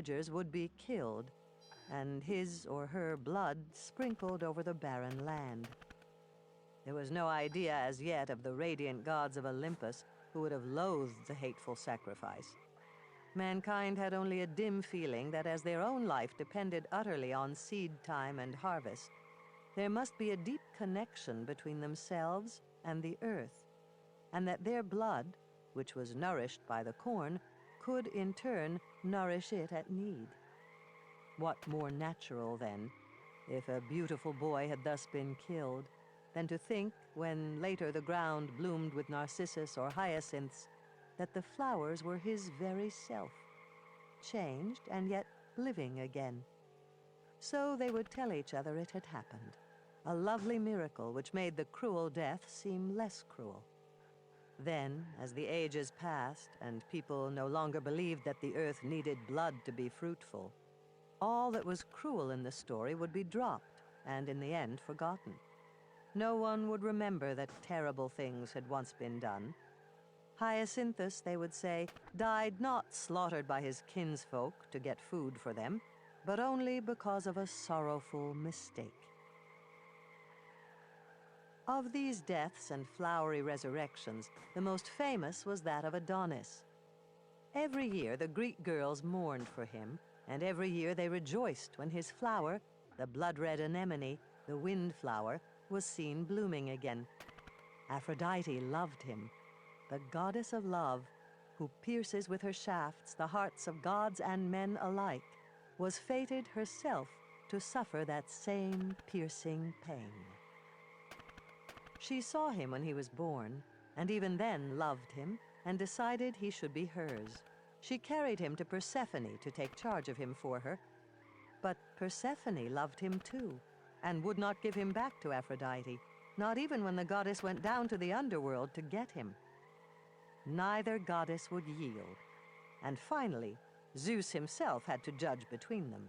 villagers would be killed, and his or her blood sprinkled over the barren land. There was no idea as yet of the radiant gods of Olympus who would have loathed the hateful sacrifice. Mankind had only a dim feeling that as their own life depended utterly on seed time and harvest, there must be a deep connection between themselves and the earth, and that their blood, which was nourished by the corn, could in turn nourish it at need. What more natural, then, if a beautiful boy had thus been killed, than to think, when later the ground bloomed with narcissus or hyacinths, that the flowers were his very self, changed and yet living again. So they would tell each other it had happened, a lovely miracle which made the cruel death seem less cruel. Then, as the ages passed and people no longer believed that the earth needed blood to be fruitful, all that was cruel in the story would be dropped and in the end forgotten. No one would remember that terrible things had once been done. Hyacinthus, they would say, died not slaughtered by his kinsfolk to get food for them, but only because of a sorrowful mistake. Of these deaths and flowery resurrections, the most famous was that of Adonis. Every year the Greek girls mourned for him, and every year they rejoiced when his flower, the blood-red anemone, the wind flower, was seen blooming again. Aphrodite loved him, the goddess of love, who pierces with her shafts the hearts of gods and men alike, was fated herself to suffer that same piercing pain. She saw him when he was born, and even then loved him, and decided he should be hers. She carried him to Persephone to take charge of him for her, but Persephone loved him too, and would not give him back to Aphrodite, not even when the goddess went down to the underworld to get him. Neither goddess would yield, and finally, Zeus himself had to judge between them.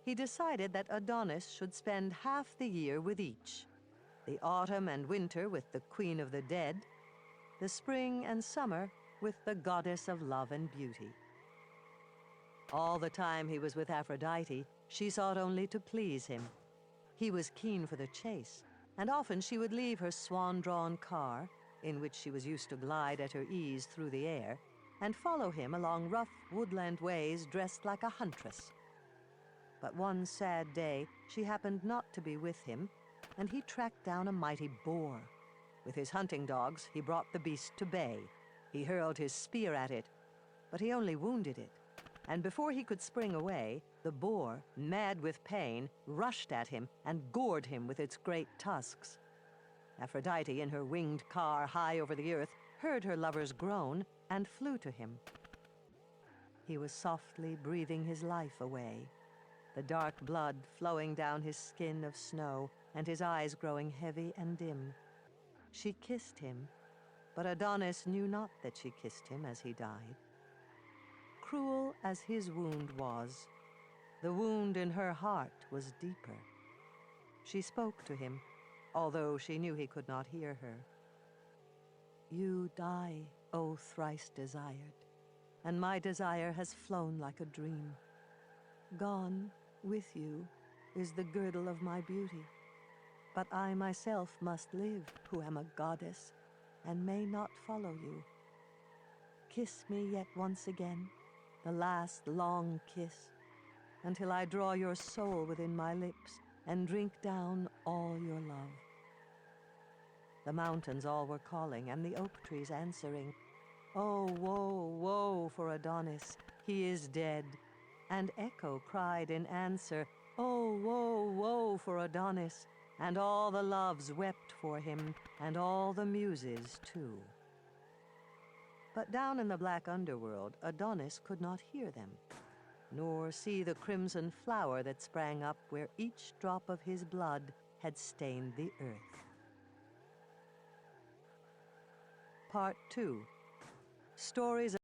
He decided that Adonis should spend half the year with each, the autumn and winter with the queen of the dead, the spring and summer with the goddess of love and beauty. All the time he was with Aphrodite, she sought only to please him. He was keen for the chase, and often she would leave her swan-drawn car, in which she was used to glide at her ease through the air, and follow him along rough woodland ways dressed like a huntress. But one sad day she happened not to be with him, and he tracked down a mighty boar. With his hunting dogs, he brought the beast to bay. He hurled his spear at it, but he only wounded it. And before he could spring away, the boar, mad with pain, rushed at him and gored him with its great tusks. Aphrodite, in her winged car high over the earth, heard her lover's groan and flew to him. He was softly breathing his life away, the dark blood flowing down his skin of snow and his eyes growing heavy and dim. She kissed him, but Adonis knew not that she kissed him as he died. Cruel as his wound was, the wound in her heart was deeper. She spoke to him, although she knew he could not hear her. "You die, O thrice desired, and my desire has flown like a dream. Gone with you is the girdle of my beauty, but I myself must live, who am a goddess, and may not follow you. Kiss me yet once again, the last long kiss, until I draw your soul within my lips and drink down all your love." The mountains all were calling, and the oak trees answering, "Oh, woe, woe for Adonis, he is dead." And Echo cried in answer, "Oh, woe, woe for Adonis." And all the loves wept for him, and all the muses too. But down in the black underworld, Adonis could not hear them, nor see the crimson flower that sprang up where each drop of his blood had stained the earth. Part 2. Stories